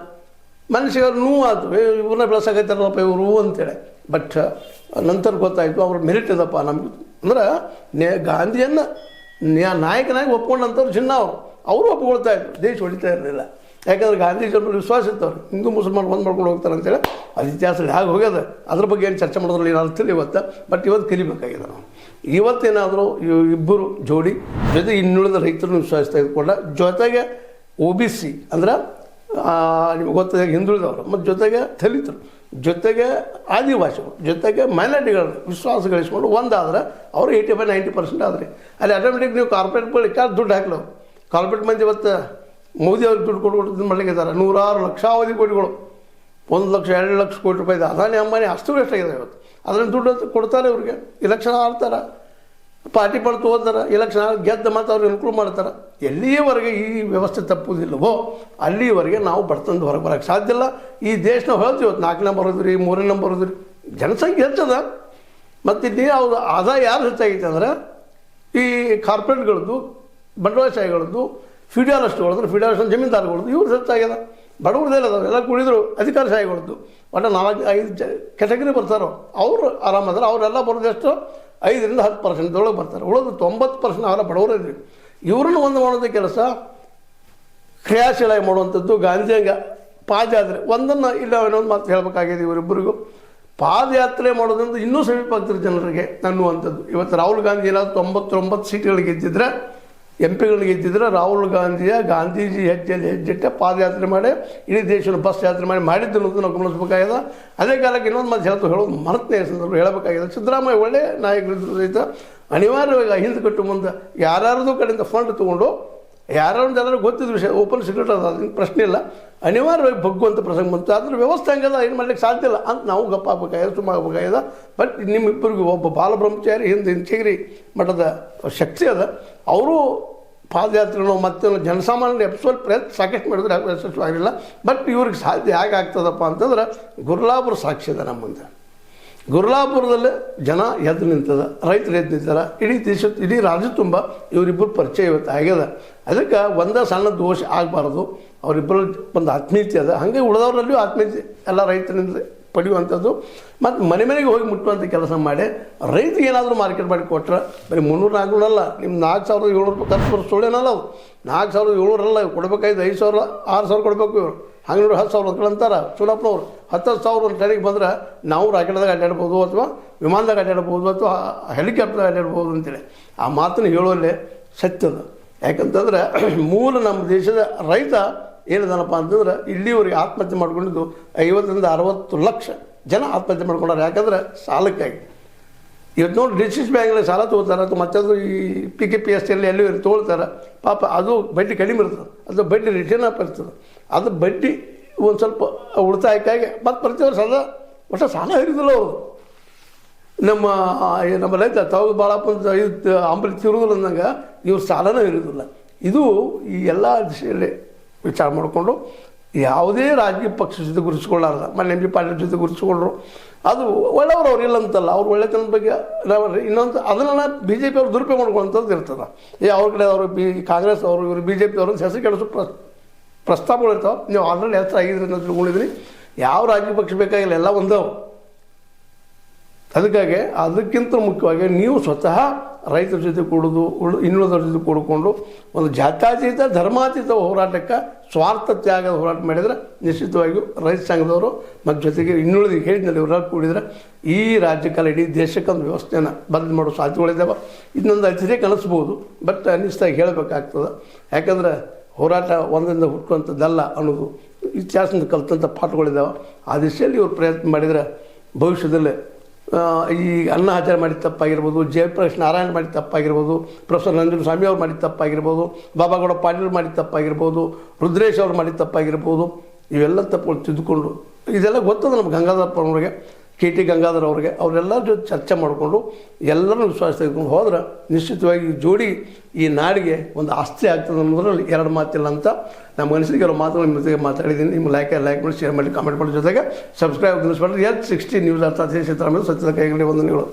ಮನುಷ್ಯರು ನೋವು ಆಯ್ತು, ಇವ್ರನ್ನ ಬೆಳೆಸಕೈತಾರಲ್ಲಪ್ಪ ಇವರು ಅಂತೇಳಿ. ಬಟ್ ನಂತರ ಗೊತ್ತಾಯಿತು ಅವ್ರ ಮೆರಿಟ್ ಇದಪ್ಪ ನಮ್ಗೆ. ಅಂದ್ರೆ ಗಾಂಧಿಯನ್ನು ನಾಯಕನಾಗಿ ಒಪ್ಕೊಂಡಂಥವ್ರು ಚಿನ್ನ ಅವರು ಒಪ್ಕೊಳ್ತಾ ಇದ್ರು, ದೇಶ ಹೊಡಿತಾ ಇರಲಿಲ್ಲ. ಯಾಕಂದ್ರೆ ಗಾಂಧೀಜಿಯವ್ರ ವಿಶ್ವಾಸ ಇತ್ತವ್ರು, ಹಿಂದೂ ಮುಸಲ್ಮಾನ್ ಬಂದು ಮಾಡ್ಕೊಂಡು ಹೋಗ್ತಾರೆ ಅಂತೇಳಿ. ಅದು ಇತಿಹಾಸದಲ್ಲಿ ಹೇಗೆ ಹೋಗ್ಯದ, ಅದ್ರ ಬಗ್ಗೆ ಏನು ಚರ್ಚೆ ಮಾಡೋದ್ರಲ್ಲಿ ಏನು ಅರ್ಥ ಇಲ್ಲ ಇವತ್ತು. ಬಟ್ ಇವತ್ತು ಕಲಿಬೇಕಾಗಿದೆ ನಾವು. ಇವತ್ತೇನಾದರೂ ಇಬ್ಬರು ಜೋಡಿ ಜೊತೆ ಇನ್ನುಳಿದ ರೈತರನ್ನು ವಿಶ್ವಾಸ ತೆಗೆದುಕೊಂಡ, ಜೊತೆಗೆ OBC ಅಂದ್ರೆ ನಿಮ್ಗೆ ಗೊತ್ತಾಗ ಹಿಂದುಳಿದವರು, ಮತ್ತು ಜೊತೆಗೆ ದಲಿತರು, ಜೊತೆಗೆ ಆದಿವಾಸಿಗಳು, ಜೊತೆಗೆ ಮೈನಾರಿಟಿಗಳನ್ನ ವಿಶ್ವಾಸ ಗಳಿಸ್ಕೊಂಡು ಒಂದಾದ್ರೆ ಅವರು 80-90% ಆದರೆ ಅಲ್ಲಿ ಆಟೋಮೆಟಿಕ್ ನೀವು ಕಾರ್ಪೊರೇಟ್ಗಳು ದುಡ್ಡು ಹಾಕ್ಲವು. ಕಾರ್ಪೊರೇಟ್ ಮಂದಿ ಇವತ್ತು ಮೋದಿ ಅವ್ರಿಗೆ ದುಡ್ಡು ಕೊಟ್ಟು ಮಾಡಲಿಕ್ಕಿದ್ದಾರೆ. 100 ಲಕ್ಷಾವಧಿ ಕೋಟಿಗಳು, 1 ಲಕ್ಷ 2 ಲಕ್ಷ ಕೋಟಿ ರೂಪಾಯಿ ಇದೆ. ಅದಾನಿ ಅಂಬಾನಿ ಅಷ್ಟು ಎಷ್ಟಾಗಿದೆ ಇವತ್ತು. ಅದನ್ನು ದುಡ್ಡು ಕೊಡ್ತಾರೆ ಅವ್ರಿಗೆ, ಇಲೆಕ್ಷನ್ ಆಡ್ತಾರೆ, ಪಾರ್ಟಿ ಪಡ್ತು ಹೋಗ್ತಾರೆ, ಇಲೆಕ್ಷನ್ ಗೆದ್ದ ಮತ್ತು ಅವ್ರಿಗೆ ಅನುಕೂಲ ಮಾಡ್ತಾರೆ. ಎಲ್ಲಿಯವರೆಗೆ ಈ ವ್ಯವಸ್ಥೆ ತಪ್ಪುವುದಿಲ್ಲವೋ ಅಲ್ಲಿಯವರೆಗೆ ನಾವು ಬರ್ತಂದು ಹೊರಗೆ ಬರೋಕ್ಕೆ ಸಾಧ್ಯ ಇಲ್ಲ. ಈ ದೇಶ ನಾವು ಹೇಳ್ತೀವಿ ಇವತ್ತು 4ನೇ ನಂಬರ್ ಹೋದ್ರಿ, 3ನೇ ನಂಬರ್ ಹೋದ್ರಿ, ಜನಸಂಖ್ಯೆ ಹೆಚ್ಚದ. ಮತ್ತು ಇಲ್ಲಿ ಅವ್ರು ಆದಾಯ ಯಾರು ಹೆಚ್ಚಾಗೈತೆ ಅಂದ್ರೆ ಈ ಕಾರ್ಪೊರೇಟ್ಗಳದ್ದು, ಬಂಡವಾಳಶಾಹಿಗಳದ್ದು, ಫಿಡಾರಸ್ಟ್ಗಳದ್ದು, ಫಿಡಾರಸ್ಟ್ ಜಮೀನ್ದಾರಗಳದ್ದು, ಇವ್ರು ಹೆಚ್ಚಾಗ್ಯದ. ಬಡವ್ರದ್ದೇಲ್ಲ ಅದಾವೆ, ಎಲ್ಲ ಕುಡಿದ್ರು ಅಧಿಕಾರಶಾಹಿಗಳದ್ದು. ಒಟ್ಟು 4-5 ಕೆಟಗರಿ ಬರ್ತಾರೋ ಅವ್ರು ಆರಾಮದಾರೆ. ಅವರೆಲ್ಲ ಬರೋದೆಷ್ಟು 5-10% ಬರ್ತಾರೆ. ಉಳಿದು 90% ಅವರ ಬಡವರೇ ಇದ್ವಿ. ಇವ್ರನ್ನ ಒಂದು ಮಾಡೋದು ಕೆಲಸ ಕ್ರಿಯಾಶೀಲಾಗಿ ಮಾಡುವಂಥದ್ದು. ಗಾಂಧಿಯಂಗ ಪಾದಯಾತ್ರೆ ಒಂದನ್ನು ಇಲ್ಲ ಇನ್ನೊಂದು ಮಾತು ಹೇಳಬೇಕಾಗಿದೆ ಇವರಿಬ್ಬರಿಗೂ. ಪಾದಯಾತ್ರೆ ಮಾಡೋದ್ರಿಂದ ಇನ್ನೂ ಸಮೀಪ ಆಗ್ತಿರೋ ಜನರಿಗೆ ಅನ್ನುವಂಥದ್ದು. ಇವತ್ತು ರಾಹುಲ್ ಗಾಂಧಿ ಏನಾದ್ರು 99 ಸೀಟ್ಗಳಿಗೆ ಗೆದ್ದಿದ್ರೆ, MP ಗಳಿಗೆ ಗೆದ್ದಿದ್ರೆ, ರಾಹುಲ್ ಗಾಂಧೀಜಿ ಹೆಜ್ಜೆಟ್ಟೆ ಪಾದಯಾತ್ರೆ ಮಾಡಿ ಇಡೀ ದೇಶವನ್ನು ಬಸ್ ಯಾತ್ರೆ ಮಾಡಿದ್ದು ಅನ್ನೋದು ನಾವು ಗಮನಿಸಬೇಕಾಗಿದೆ. ಅದೇ ಕಾಲಕ್ಕೆ ಇನ್ನೊಂದು ಮಾತು ಹೇಳೋದು ಮರತನೇ ಸಂದರ್ಭ ಹೇಳಬೇಕಾಗಿದೆ. ಸಿದ್ದರಾಮಯ್ಯ ಒಳ್ಳೆಯ ನಾಯಕರಿದ್ದರು ಸಹಿತ ಅನಿವಾರ್ಯವಾಗಿ ಹಿಂದೆ ಕಟ್ಟು ಮುಂದೆ ಯಾರ್ಯಾರದು ಕಡೆಯಿಂದ ಫಂಡ್ ತೊಗೊಂಡು ಎಲ್ಲರೂ ಗೊತ್ತಿದ್ದ ವಿಷಯ, ಓಪನ್ ಸೀಕ್ರೆಟ್ ಅದ, ಅದನ್ನು ಪ್ರಶ್ನೆ ಇಲ್ಲ, ಅನಿವಾರ್ಯವಾಗಿ ಬಗ್ಗುವಂಥ ಪ್ರಸಂಗ ಬಂತು. ಅದ್ರ ವ್ಯವಸ್ಥೆ ಹಂಗದ, ಏನು ಮಾಡ್ಲಿಕ್ಕೆ ಸಾಧ್ಯ ಇಲ್ಲ ಅಂತ ನಾವು ಗಪ್ಪ ಆಗ್ಬೇಕಾಗಿದೆ, ಸುಮ್ಮ ಆಗ್ಬೇಕಾಗಿದೆ. ಬಟ್ ನಿಮ್ಮಿಬ್ಬರಿಗೂ ಒಬ್ಬ ಬಾಲಬ್ರಹ್ಮಚಾರಿ ಹಿಂದೆ ಇಂಚಗಿರಿ ಮಠದ ಶಕ್ತಿ ಅದ, ಅವರು ಪಾದಯಾತ್ರೆನೋ ಮತ್ತೆ ಜನಸಾಮಾನ್ಯರು ಎಪ್ಸೋಲ್ ಪ್ರಯತ್ನ ಸಾಕಷ್ಟು ಮಾಡಿದ್ರೆ ಯಶಸ್ವಿಯಾಗಿಲ್ಲ. ಬಟ್ ಇವ್ರಿಗೆ ಸಾಧ್ಯ ಹೇಗೆ ಆಗ್ತದಪ್ಪ ಅಂತಂದ್ರೆ ಗುರ್ಲಾಪುರ ಸಾಕ್ಷಿ ಅದ ನಮ್ಮ ಮುಂದೆ. ಗುರ್ಲಾಪುರದಲ್ಲೇ ಜನ ಎದ್ದು ನಿಂತದ, ರೈತರು ಎದ್ದು ನಿಂತಾರ, ಇಡೀ ರಾಜ್ಯ ತುಂಬ ಇವರಿಬ್ಬರು ಪರಿಚಯ ಇವತ್ತು ಆಗ್ಯದ. ಅದಕ್ಕೆ ಒಂದೇ ಸಣ್ಣ ದೋಷ ಆಗಬಾರ್ದು. ಅವರಿಬ್ಬರು ಒಂದು ಆತ್ಮೀಯತೆ ಅದ, ಹಾಗೆ ಉಳಿದವರಲ್ಲಿಯೂ ಆತ್ಮೀಯತೆ ಎಲ್ಲ ರೈತರಿಂದ ಪಡೆಯುವಂಥದ್ದು. ಮತ್ತು ಮನೆಗೆ ಹೋಗಿ ಮುಟ್ಟುವಂಥ ಕೆಲಸ ಮಾಡಿ ರೈತಿಗೆ ಏನಾದರೂ ಮಾರ್ಕೆಟ್ ಮಾಡಿ ಕೊಟ್ಟರೆ ಬರೀ 300-400 ಅಲ್ಲ, ನಿಮ್ಮ 4700 ರೂಪಾಯಿ ಖರ್ಚು ಬರೋ ಸುಳ್ಳೇನಲ್ಲ. ಅವು 4700 ಅಲ್ಲ, ಕೊಡಬೇಕಾಯ್ತು 5000 6000 ಕೊಡಬೇಕು. ಇವರು ಹಂಗೆ ನೋಡಿ 10,000 ಅಂತಾರೆ ಚುನಾಪ್ನವ್ರು. 10,000 ಟೈಮಿಗೆ ಬಂದ್ರೆ ನಾವು ರಾಕೆಟ್ದಾಗ ಅಡ್ಡಾಡ್ಬೋದು, ಅಥವಾ ವಿಮಾನದಾಗ ಅಡ್ಡಾಡ್ಬೋದು, ಅಥವಾ ಹೆಲಿಕಾಪ್ಟರ್ದಾಗ ಅಡ್ಡಾಡ್ಬೋದು ಅಂತೇಳಿ ಆ ಮಾತನ್ನು ಹೇಳುವಲ್ಲೇ ಸತ್ಯದ. ಯಾಕಂತಂದ್ರೆ ಮೂಲ ನಮ್ಮ ದೇಶದ ರೈತ ಏನಿದಾನಪ್ಪ ಅಂತಂದ್ರೆ ಇಲ್ಲಿವರೆಗೆ ಆತ್ಮಹತ್ಯೆ ಮಾಡ್ಕೊಂಡಿದ್ದು 50-60 ಲಕ್ಷ ಜನ ಆತ್ಮಹತ್ಯೆ ಮಾಡ್ಕೊಂಡಾರೆ. ಯಾಕಂದ್ರೆ ಸಾಲಕ್ಕಾಗಿ. ಇವತ್ತು ನೋಡಿ ಡಿಸಿಸ್ ಬ್ಯಾಂಕಲ್ಲಿ ಸಾಲ ತೊಗೋತಾರೆ, ಅಥವಾ ಮತ್ತದು ಈ PKPST ಎಲ್ಲೂ ತೊಗೊಳ್ತಾರೆ. ಪಾಪ ಅದು ಬಡ್ಡಿ ಕಡಿಮೆ ಇರ್ತದೆ, ಅದು ಬಡ್ಡಿ ರಿಟರ್ನ್ ಅಪ್ ಇರ್ತದೆ. ಅದು ಬಡ್ಡಿ ಒಂದು ಸ್ವಲ್ಪ ಉಳಿತಾಯಕ್ಕಾಗಿ ಮತ್ತು ಪ್ರತಿ ವರ್ಷ ಒಟ್ಟು ಸಾಲ ಇರೋದಿಲ್ಲ ಅವರು. ನಮ್ಮ ರೈತ ತಾವು ಭಾಳಪ್ಪ ಇದು ಅಂಬಲಿ ತಿರುವುದಿಲ್ಲ ಅಂದಂಗೆ ಇವ್ರು ಸಾಲನೇ ಇರೋದಿಲ್ಲ. ಇದು ಈ ಎಲ್ಲ ದಿಶೆಯಲ್ಲಿ ವಿಚಾರ ಮಾಡಿಕೊಂಡು ಯಾವುದೇ ರಾಜಕೀಯ ಪಕ್ಷ ಜೊತೆ ಗುರುತಿಸ್ಕೊಳ್ಳಾರ್ದ MP ಪಾಟೀಲ್ ಜೊತೆ ಗುರುತಿಸ್ಕೊಂಡ್ರು, ಅದು ಒಳ್ಳೆಯವರು ಅವ್ರು ಇಲ್ಲ ಅಂತಲ್ಲ. ಅವ್ರು ಒಳ್ಳೆತನದ ಬಗ್ಗೆ ಇನ್ನೊಂದು ಅದನ್ನು BJP ಅವ್ರು ದುರುಪಯೋಗ ಮಾಡ್ಕೊಳ್ಳೋಂಥದ್ದು ಇರ್ತದೆ. ಅವ್ರ ಕಡೆ ಅವರು ಕಾಂಗ್ರೆಸ್ ಅವರು, ಇವರು BJP ಅವರು ಹೆಸರು ಕೆಡಿಸೋ ಪ್ರಸ್ತಾಪಗಳು ಇರ್ತಾವೆ. ನೀವು ಆಲ್ರೆಡಿ ಹೆಸರು ಆಗಿದ್ರಿ ಅಂತ ತಿಳ್ಕೊಂಡಿದ್ರಿ. ಯಾವ ರಾಜಕೀಯ ಪಕ್ಷ ಬೇಕಾಗಿಲ್ಲ, ಎಲ್ಲ ಒಂದವು. ಅದಕ್ಕಿಂತ ಮುಖ್ಯವಾಗಿ ನೀವು ಸ್ವತಃ ರೈತರ ಜೊತೆ ಕೂಡೋದು, ಇನ್ನುಳಿದವ್ರ ಜೊತೆ ಕೂಡಿಕೊಂಡು ಒಂದು ಜಾತ್ಯಾತೀತ ಧರ್ಮಾತೀತ ಹೋರಾಟಕ್ಕೆ ಸ್ವಾರ್ಥ ತ್ಯಾಗದ ಹೋರಾಟ ಮಾಡಿದರೆ ನಿಶ್ಚಿತವಾಗಿಯೂ ರೈತ ಸಂಘದವರು ಮತ್ತು ಜೊತೆಗೆ ಇನ್ನುಳಿದ ಹೇಳಿದ್ನಲ್ಲಿ ಹೋರಾಟ ಕೂಡಿದರೆ ಈ ರಾಜ್ಯಕಾಲ ಇಡೀ ದೇಶಕ್ಕೊಂದು ವ್ಯವಸ್ಥೆಯನ್ನು ಬದಲು ಮಾಡೋ ಸಾಧ್ಯತೆಗಳಿದ್ದಾವೆ. ಇದನ್ನೊಂದು ಅತಿರೇಕ ಅನಿಸ್ಬೋದು, ಬಟ್ ಅನ್ನಿಸ್ತಾಗಿ ಹೇಳಬೇಕಾಗ್ತದೆ. ಯಾಕಂದರೆ ಹೋರಾಟ ಒಂದರಿಂದ ಹುಟ್ಟುವಂಥದ್ದಲ್ಲ ಅನ್ನೋದು ಇತಿಹಾಸದಿಂದ ಕಲಿತಂಥ ಪಾಠಗಳಿದ್ದಾವೆ. ಆ ದಿಶೆಯಲ್ಲಿ ಇವರು ಪ್ರಯತ್ನ ಮಾಡಿದರೆ ಭವಿಷ್ಯದಲ್ಲಿ ಈ ಅಣ್ಣಾ ಹಜಾರೆ ಮಾಡಿದ ತಪ್ಪಾಗಿರ್ಬೋದು, ಜಯಪ್ರಕಾಶ್ ನಾರಾಯಣ್ ಮಾಡಿದ ತಪ್ಪಾಗಿರ್ಬೋದು, ಪ್ರೊಫೆಸರ್ ನಂಜುಂಡ ಸ್ವಾಮಿ ಅವ್ರು ಮಾಡಿದ ತಪ್ಪಾಗಿರ್ಬೋದು, ಬಾಬಾಗೌಡ ಪಾಟೀಲ್ ಮಾಡಿದ ತಪ್ಪಾಗಿರ್ಬೋದು, ರುದ್ರೇಶ್ ಅವ್ರು ಮಾಡಿದ ತಪ್ಪಾಗಿರ್ಬೋದು, ಇವೆಲ್ಲ ತಪ್ಪುಗಳು ತಿದ್ದುಕೊಂಡು ಇದೆಲ್ಲ ಗೊತ್ತದ ನಮ್ಮ ಗಂಗಾಧರಪ್ಪನವ್ರಿಗೆ, KT ಗಂಗಾಧರ್ ಅವ್ರಿಗೆ, ಅವರೆಲ್ಲರ ಜೊತೆ ಚರ್ಚೆ ಮಾಡಿಕೊಂಡು ಎಲ್ಲರೂ ವಿಶ್ವಾಸ ತೆಗೆದುಕೊಂಡು ಹೋದ್ರೆ ನಿಶ್ಚಿತವಾಗಿ ಜೋಡಿ ಈ ನಾಡಿಗೆ ಒಂದು ಆಸ್ತಿ ಆಗ್ತದೆ ಅನ್ನೋದ್ರಲ್ಲಿ ಎರಡು ಮಾತಿಲ್ಲ ಅಂತ ನಮ್ಮ ಅನಿಸಿಕೆ ಕೆಲವು ಮಾತುಗಳು ನಿಮ್ಮ ಜೊತೆಗೆ ಮಾತಾಡಿದ್ದೀನಿ. ನಿಮ್ಮ ಲೈಕ್ ಮಾಡಿ, ಶೇರ್ ಮಾಡಿ, ಕಾಮೆಂಟ್ ಮಾಡಿ, ಜೊತೆಗೆ ಸಬ್ಸ್ಕ್ರೈಬ್ ತಿಳಿಸ್ಬಿಟ್ರೆ H60 ನ್ಯೂಸ್ ಅರ್ಥಾತ್ ಸಿದ್ದರಾಮಯ್ಯ ಸತ್ಯದ ಕೈಗಡೆ ವಂದನೆಗಳು.